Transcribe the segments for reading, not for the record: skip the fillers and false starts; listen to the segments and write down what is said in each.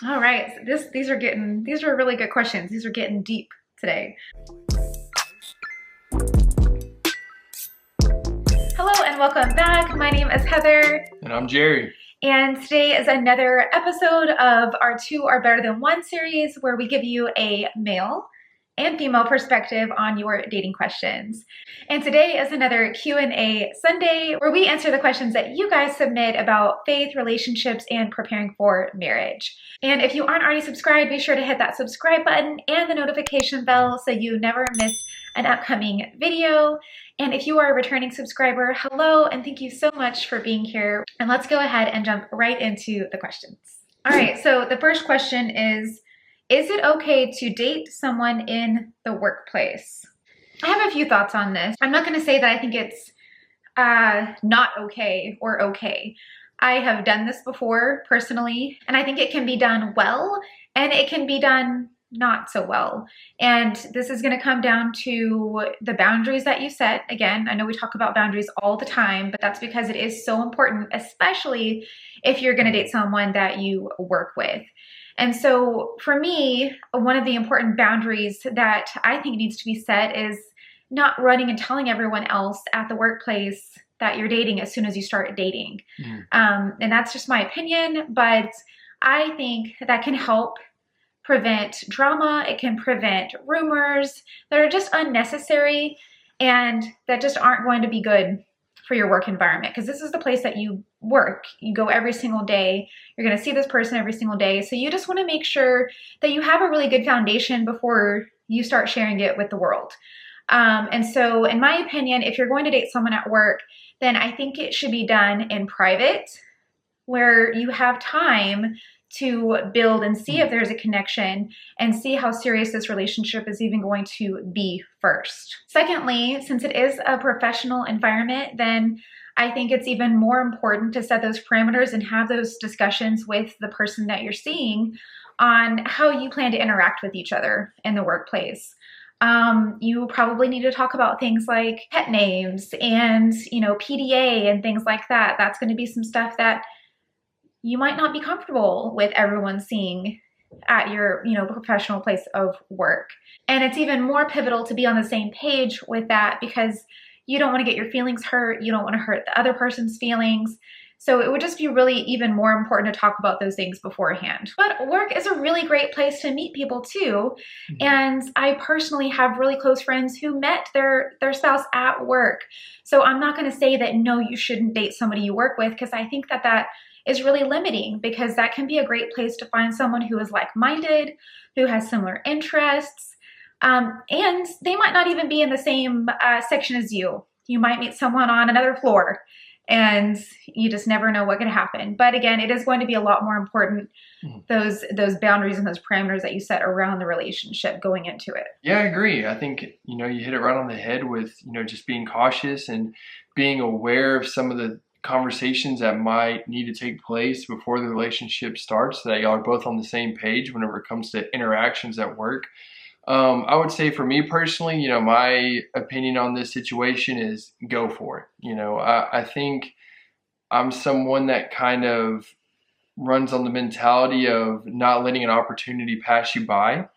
All right, so these are really good questions. These are getting deep today. Hello and welcome back. My name is Heather. And I'm Jerry. And today is another episode of our Two Are Better Than One series where we give you a male and female perspective on your dating questions. And today is another Q&A Sunday where we answer the questions that you guys submit about faith, relationships, and preparing for marriage. And if you aren't already subscribed, be sure to hit that subscribe button and the notification bell so you never miss an upcoming video. And if you are a returning subscriber, hello, and thank you so much for being here. And let's go ahead and jump right into the questions. All right, so the first question is it okay to date someone in the workplace? I have a few thoughts on this. I'm not going to say that I think it's not okay or okay. I have done this before personally, and I think it can be done well, and it can be done not so well. And this is going to come down to the boundaries that you set. Again, I know we talk about boundaries all the time, but that's because it is so important, especially if you're going to date someone that you work with. And so for me, one of the important boundaries that I think needs to be set is not running and telling everyone else at the workplace that you're dating as soon as you start dating. And that's just my opinion, but I think that can help prevent drama. It can prevent rumors that are just unnecessary and that just aren't going to be good for your work environment, because this is the place that you work. You go every single day. You're going to see this person every single day. So you just want to make sure that you have a really good foundation before you start sharing it with the world. And so in my opinion, if you're going to date someone at work, then I think it should be done in private, where you have time to build and see if there's a connection and see how serious this relationship is even going to be first. Secondly, since it is a professional environment, then I think it's even more important to set those parameters and have those discussions with the person that you're seeing on how you plan to interact with each other in the workplace. You probably need to talk about things like pet names and, PDA and things like that. That's going to be some stuff that you might not be comfortable with everyone seeing at your, professional place of work. And it's even more pivotal to be on the same page with that, because you don't want to get your feelings hurt. You don't want to hurt the other person's feelings. So it would just be really even more important to talk about those things beforehand. But work is a really great place to meet people too. And I personally have really close friends who met their spouse at work. So I'm not going to say that, no, you shouldn't date somebody you work with, because I think that is really limiting, because that can be a great place to find someone who is like-minded, who has similar interests, and they might not even be in the same section as you. You might meet someone on another floor, and you just never know what could happen. But again, it is going to be a lot more important, those boundaries and those parameters that you set around the relationship going into it. Yeah, I agree. I think, you hit it right on the head with, just being cautious and being aware of some of the conversations that might need to take place before the relationship starts, so that y'all are both on the same page whenever it comes to interactions at work. I would say for me personally, my opinion on this situation is go for it. I think I'm someone that kind of runs on the mentality of not letting an opportunity pass you by.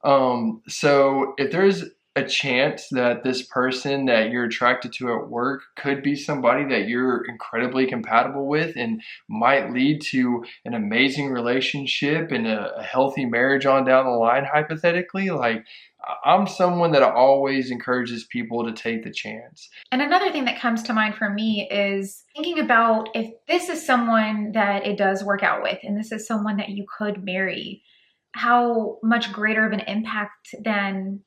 So if there's a chance that this person that you're attracted to at work could be somebody that you're incredibly compatible with and might lead to an amazing relationship and a healthy marriage on down the line, hypothetically, like, I'm someone that always encourages people to take the chance. And another thing that comes to mind for me is thinking about if this is someone that it does work out with, and this is someone that you could marry, how much greater of an impact than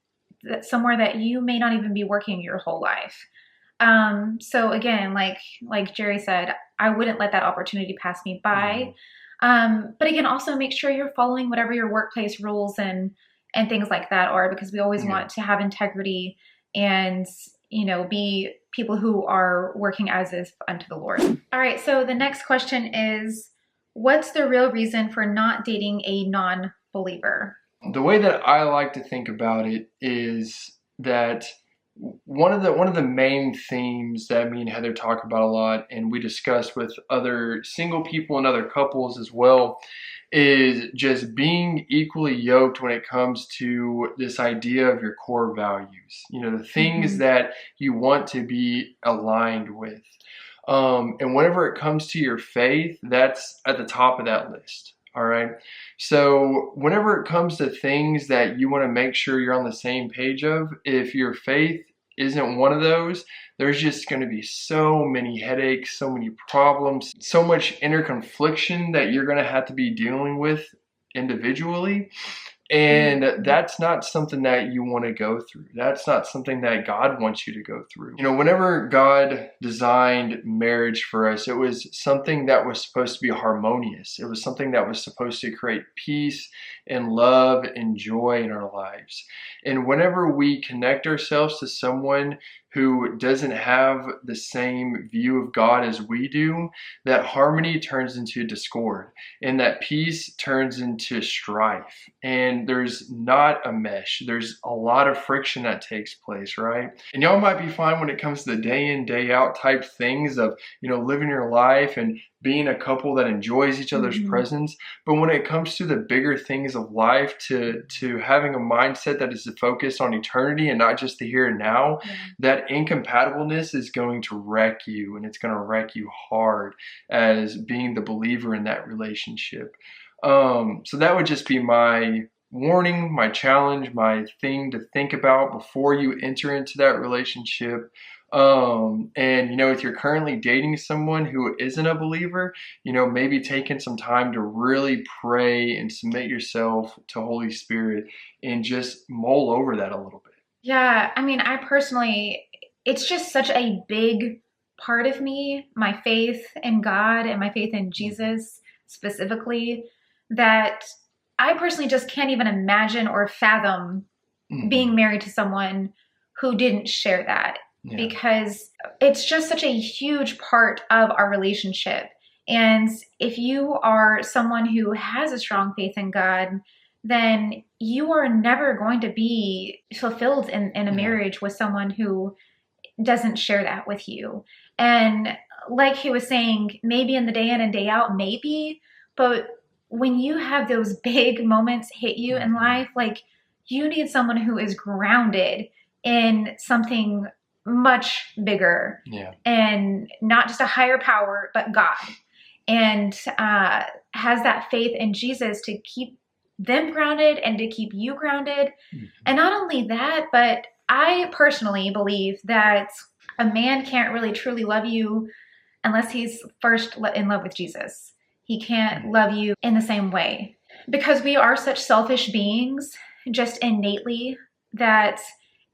somewhere that you may not even be working your whole life. So again, like Jerry said, I wouldn't let that opportunity pass me by. But again, also make sure you're following whatever your workplace rules and things like that are, because we always want to have integrity and, be people who are working as if unto the Lord. All right. So the next question is, what's the real reason for not dating a non-believer? The way that I like to think about it is that one of the main themes that me and Heather talk about a lot, and we discuss with other single people and other couples as well, is just being equally yoked when it comes to this idea of your core values, the things that you want to be aligned with. And whenever it comes to your faith, that's at the top of that list. All right. So whenever it comes to things that you want to make sure you're on the same page of, if your faith isn't one of those, there's just going to be so many headaches, so many problems, so much inner confliction that you're going to have to be dealing with individually. And that's not something that you want to go through. That's not something that God wants you to go through. Whenever God designed marriage for us, it was something that was supposed to be harmonious. It was something that was supposed to create peace and love and joy in our lives. And whenever we connect ourselves to someone who doesn't have the same view of God as we do, that harmony turns into discord, and that peace turns into strife. And there's not a mesh. There's a lot of friction that takes place, right? And y'all might be fine when it comes to the day in, day out type things of, living your life and being a couple that enjoys each other's presence. But when it comes to the bigger things of life, to having a mindset that is focused on eternity and not just the here and now, that incompatibleness is going to wreck you, and it's going to wreck you hard as being the believer in that relationship. So that would just be my warning, my challenge, my thing to think about before you enter into that relationship. And if you're currently dating someone who isn't a believer, maybe taking some time to really pray and submit yourself to Holy Spirit and just mull over that a little bit. Yeah, I mean, I personally, it's just such a big part of me, my faith in God and my faith in Jesus specifically, that I personally just can't even imagine or fathom being married to someone who didn't share that. Because it's just such a huge part of our relationship. And if you are someone who has a strong faith in God, then you are never going to be fulfilled in a marriage with someone who doesn't share that with you. And like he was saying, maybe in the day in and day out, maybe, but when you have those big moments hit you in life, like, you need someone who is grounded in something much bigger, and not just a higher power, but God, and has that faith in Jesus to keep them grounded and to keep you grounded. And not only that, but I personally believe that a man can't really truly love you unless he's first in love with Jesus. He can't love you in the same way, because we are such selfish beings just innately, that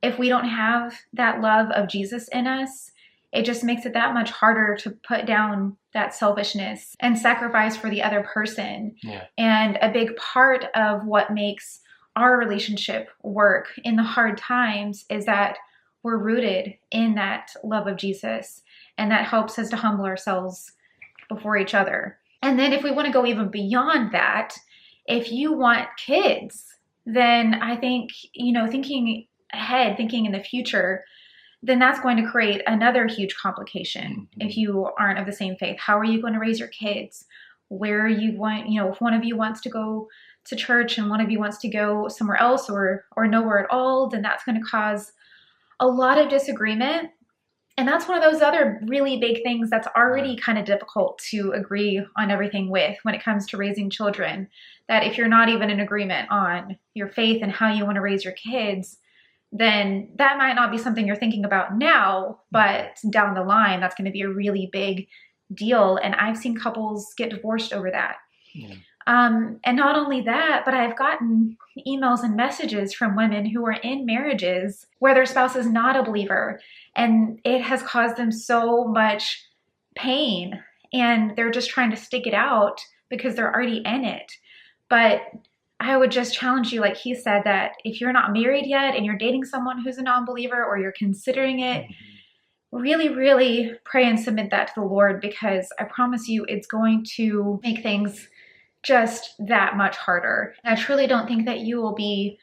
if we don't have that love of Jesus in us, it just makes it that much harder to put down that selfishness and sacrifice for the other person. And a big part of what makes our relationship work in the hard times is that we're rooted in that love of Jesus, and that helps us to humble ourselves before each other. And then if we want to go even beyond that, if you want kids, then I think, thinking ahead, thinking in the future, then that's going to create another huge complication. If you aren't of the same faith, how are you going to raise your kids? Where you want, if one of you wants to go to church and one of you wants to go somewhere else or nowhere at all, then that's going to cause a lot of disagreement. And that's one of those other really big things that's already kind of difficult to agree on everything with when it comes to raising children. That if you're not even in agreement on your faith and how you want to raise your kids, then that might not be something you're thinking about now, but down the line, that's going to be a really big deal. And I've seen couples get divorced over that. And not only that, but I've gotten emails and messages from women who are in marriages where their spouse is not a believer, and it has caused them so much pain, and they're just trying to stick it out because they're already in it. But I would just challenge you, like he said, that if you're not married yet and you're dating someone who's a non-believer, or you're considering it, really, really pray and submit that to the Lord, because I promise you it's going to make things just that much harder. And I truly don't think that you will be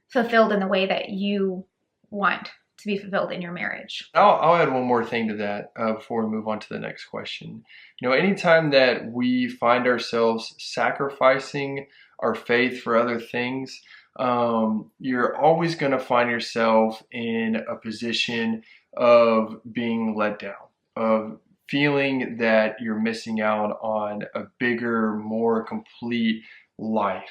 fulfilled in the way that you want to be fulfilled in your marriage. I'll add one more thing to that before we move on to the next question. Anytime that we find ourselves sacrificing our faith for other things, you're always going to find yourself in a position of being let down, of feeling that you're missing out on a bigger, more complete life.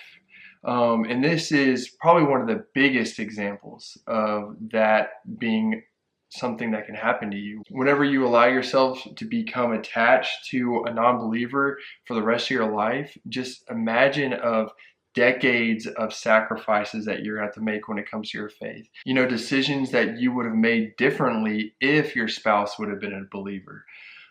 And this is probably one of the biggest examples of that being something that can happen to you. Whenever you allow yourself to become attached to a non-believer for the rest of your life, just imagine of decades of sacrifices that you're going to have to make when it comes to your faith. Decisions that you would have made differently if your spouse would have been a believer.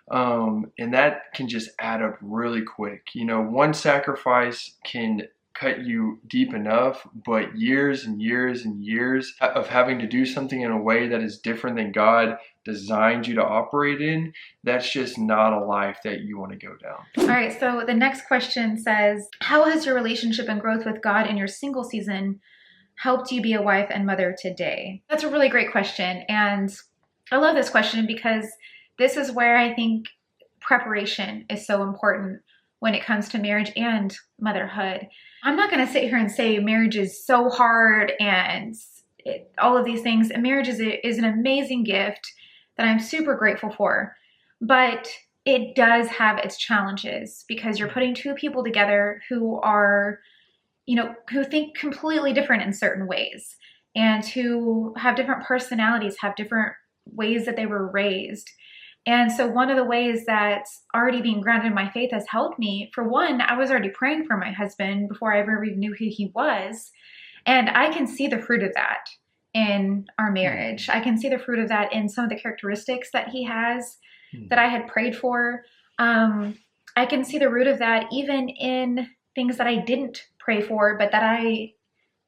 And that can just add up really quick. One sacrifice can cut you deep enough, but years and years and years of having to do something in a way that is different than God designed you to operate in, that's just not a life that you want to go down. All right, so the next question says, how has your relationship and growth with God in your single season helped you be a wife and mother today? That's a really great question, and I love this question because this is where I think preparation is so important when it comes to marriage and motherhood. I'm not going to sit here and say marriage is so hard and all of these things. Marriage is an amazing gift that I'm super grateful for, but it does have its challenges because you're putting two people together who are, who think completely different in certain ways and who have different personalities, have different ways that they were raised. And so one of the ways that already being grounded in my faith has helped me, for one, I was already praying for my husband before I ever even knew who he was. And I can see the fruit of that in our marriage. I can see the fruit of that in some of the characteristics that he has that I had prayed for. I can see the root of that even in things that I didn't pray for, but that I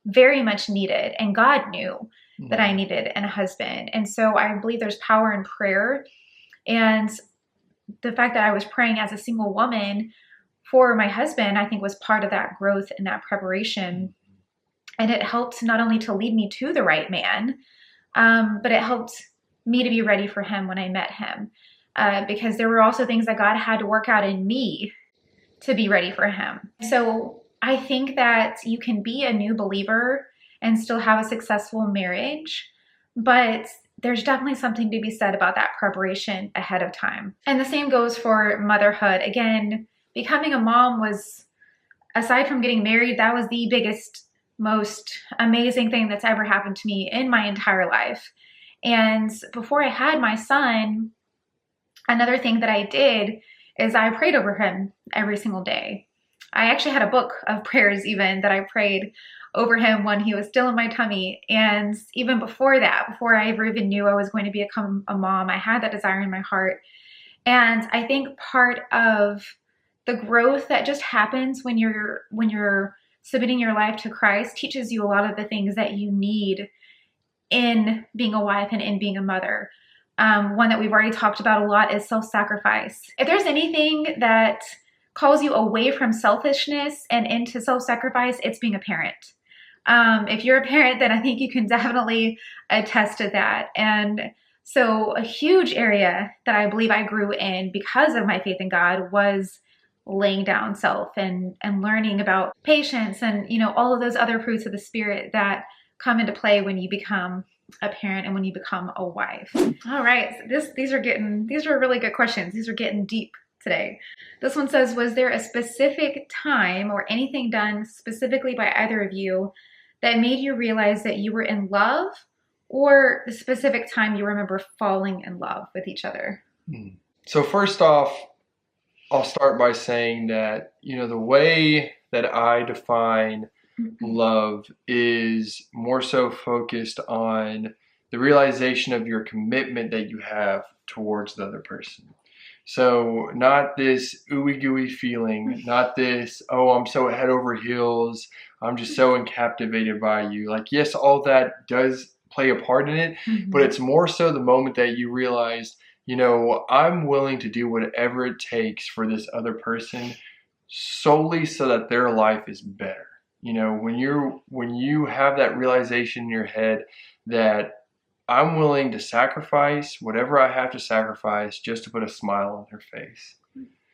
very much needed. And God knew that I needed in a husband. And so I believe there's power in prayer. And the fact that I was praying as a single woman for my husband, I think was part of that growth and that preparation. And it helped not only to lead me to the right man, but it helped me to be ready for him when I met him. Because there were also things that God had to work out in me to be ready for him. So I think that you can be a new believer and still have a successful marriage, but there's definitely something to be said about that preparation ahead of time. And the same goes for motherhood. Again, becoming a mom was, aside from getting married, that was the biggest, most amazing thing that's ever happened to me in my entire life. And before I had my son, another thing that I did is I prayed over him every single day. I actually had a book of prayers even that I prayed over him when he was still in my tummy. And even before that, before I ever even knew I was going to become a mom, I had that desire in my heart. And I think part of the growth that just happens when you're submitting your life to Christ teaches you a lot of the things that you need in being a wife and in being a mother. One that we've already talked about a lot is self-sacrifice. If there's anything that calls you away from selfishness and into self-sacrifice, it's being a parent. If you're a parent, then I think you can definitely attest to that. And so a huge area that I believe I grew in because of my faith in God was laying down self and learning about patience and, all of those other fruits of the Spirit that come into play when you become a parent and when you become a wife. All right, these are really good questions. These are getting deep today. This one says, was there a specific time or anything done specifically by either of you that made you realize that you were in love, or the specific time you remember falling in love with each other? So first off, I'll start by saying that, the way that I define love is more so focused on the realization of your commitment that you have towards the other person. So not this ooey gooey feeling, not this, oh, I'm so head over heels, I'm just so captivated by you. Like, yes, all that does play a part in it, but it's more so the moment that you realize, I'm willing to do whatever it takes for this other person solely so that their life is better. When you have that realization in your head that I'm willing to sacrifice whatever I have to sacrifice just to put a smile on her face.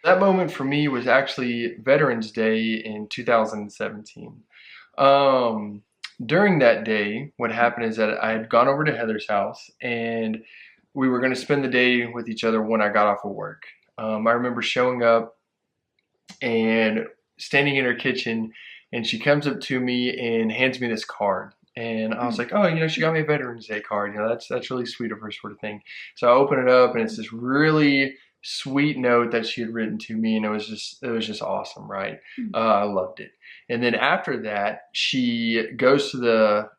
That moment for me was actually Veterans Day in 2017. During that day, what happened is that I had gone over to Heather's house and we were going to spend the day with each other when I got off of work. I remember showing up and standing in her kitchen, and she comes up to me and hands me this card. And I was like, oh, she got me a Veterans Day card. That's really sweet of her, sort of thing. So I open it up, and it's this really sweet note that she had written to me, and it was just awesome, right? I loved it. And then after that, she goes to the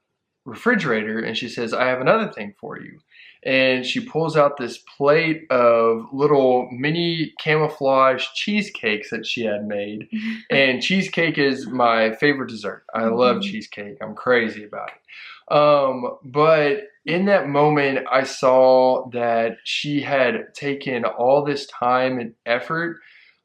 refrigerator and she says, I have another thing for you. And she pulls out this plate of little mini camouflage cheesecakes that she had made. And cheesecake is my favorite dessert. I love cheesecake. I'm crazy about it. But in that moment, I saw that she had taken all this time and effort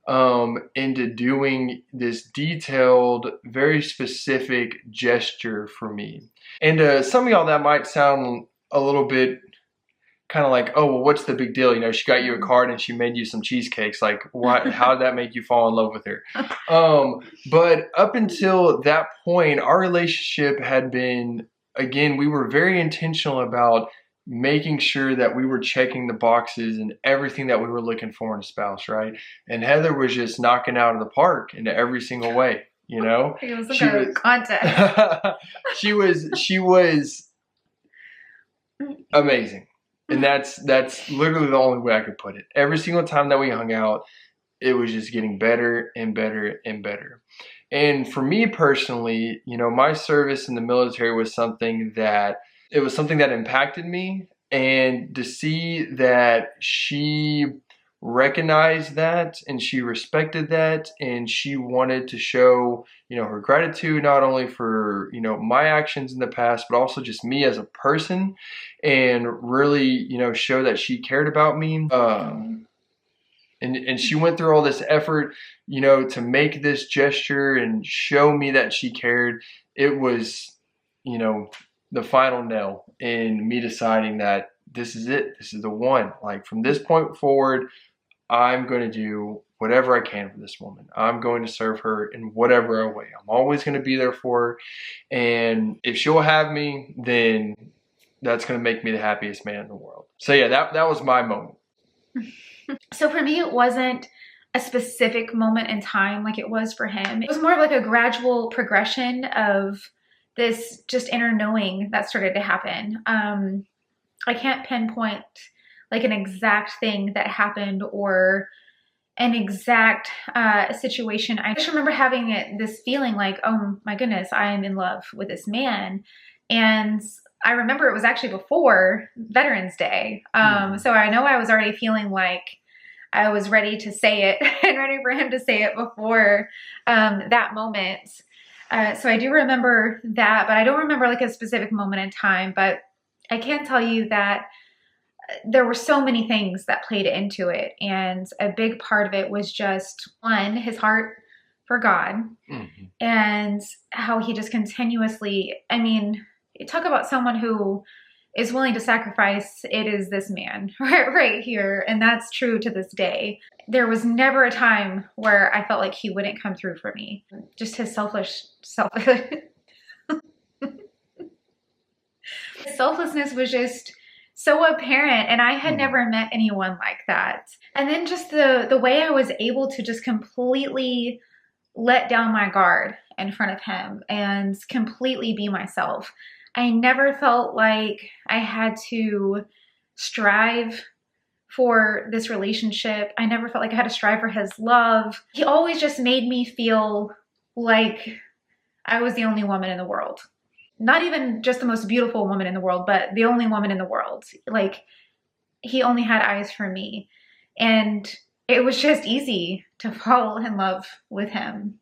into doing this detailed, very specific gesture for me. And to some of y'all, that might sound a little bit kind of like, oh, well, what's the big deal? She got you a card and she made you some cheesecakes. Like, how did that make you fall in love with her? But up until that point, our relationship had been, again, we were very intentional about making sure that we were checking the boxes and everything that we were looking for in a spouse, right? And Heather was just knocking out of the park in every single way, It was like a contest. she was amazing. And that's literally the only way I could put it. Every single time that we hung out, it was just getting better and better and better. And for me personally, my service in the military was something that impacted me. And to see that she recognized that and she respected that and she wanted to show, her gratitude not only for, my actions in the past, but also just me as a person, and really, show that she cared about me. And she went through all this effort, to make this gesture and show me that she cared. It was, the final nail in me deciding that this is it. This is the one. Like, from this point forward, I'm going to do whatever I can for this woman. I'm going to serve her in whatever way. I'm always going to be there for her. And if she'll have me, then that's going to make me the happiest man in the world. So yeah, that was my moment. So for me, it wasn't a specific moment in time like it was for him. It was more of like a gradual progression of this just inner knowing that started to happen. I can't pinpoint like an exact thing that happened or an exact situation. I just remember having this feeling like, oh my goodness, I am in love with this man. And I remember it was actually before Veterans Day. So I know I was already feeling like I was ready to say it and ready for him to say it before that moment. So I do remember that, but I don't remember like a specific moment in time. But I can tell you that there were so many things that played into it. And a big part of it was just, one, his heart for God, and how he just continuously, talk about someone who is willing to sacrifice. It is this man right here. And that's true to this day. There was never a time where I felt like he wouldn't come through for me. Just his selflessness was just so apparent, and I had never met anyone like that. And then just the way I was able to just completely let down my guard in front of him and completely be myself. I never felt like I had to strive for this relationship. I never felt like I had to strive for his love. He always just made me feel like I was the only woman in the world. Not even just the most beautiful woman in the world, but the only woman in the world. Like, he only had eyes for me. And it was just easy to fall in love with him.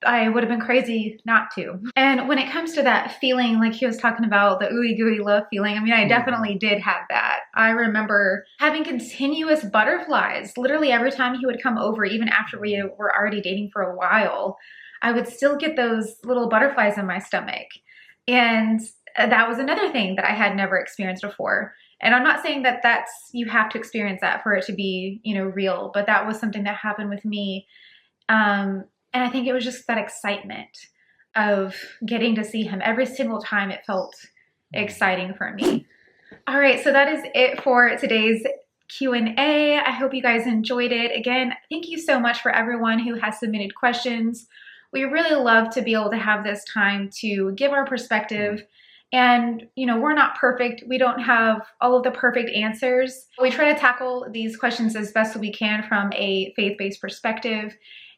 I would have been crazy not to. And when it comes to that feeling, like he was talking about, the ooey gooey love feeling, I definitely did have that. I remember having continuous butterflies. Literally every time he would come over, even after we were already dating for a while, I would still get those little butterflies in my stomach. And that was another thing that I had never experienced before. And I'm not saying that you have to experience that for it to be, real, but that was something that happened with me. And I think it was just that excitement of getting to see him every single time. It felt exciting for me. All right, so that is it for today's Q&A. I hope you guys enjoyed it. Again, thank you so much for everyone who has submitted questions. We really love to be able to have this time to give our perspective. And, we're not perfect. We don't have all of the perfect answers. We try to tackle these questions as best we can from a faith-based perspective.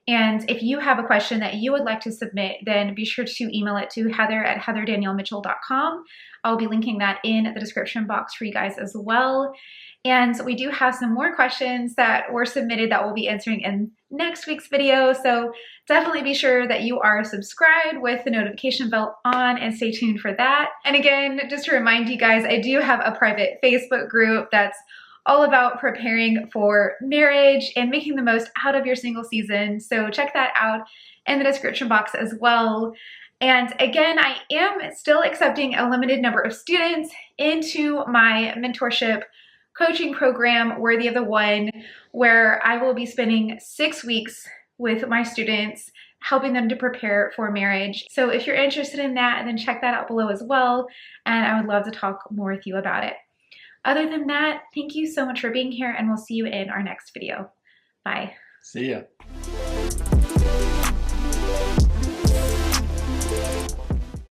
And if you have a question that you would like to submit, then be sure to email it to heather@heatherdaniellemitchell.com. I'll be linking that in the description box for you guys as well. And we do have some more questions that were submitted that we'll be answering in next week's video. So definitely be sure that you are subscribed with the notification bell on and stay tuned for that. And again, just to remind you guys, I do have a private Facebook group that's all about preparing for marriage and making the most out of your single season. So check that out in the description box as well. And again, I am still accepting a limited number of students into my mentorship coaching program, Worthy of the One, where I will be spending 6 weeks with my students, helping them to prepare for marriage. So if you're interested in that, then check that out below as well. And I would love to talk more with you about it. Other than that, thank you so much for being here, and we'll see you in our next video. Bye. See ya.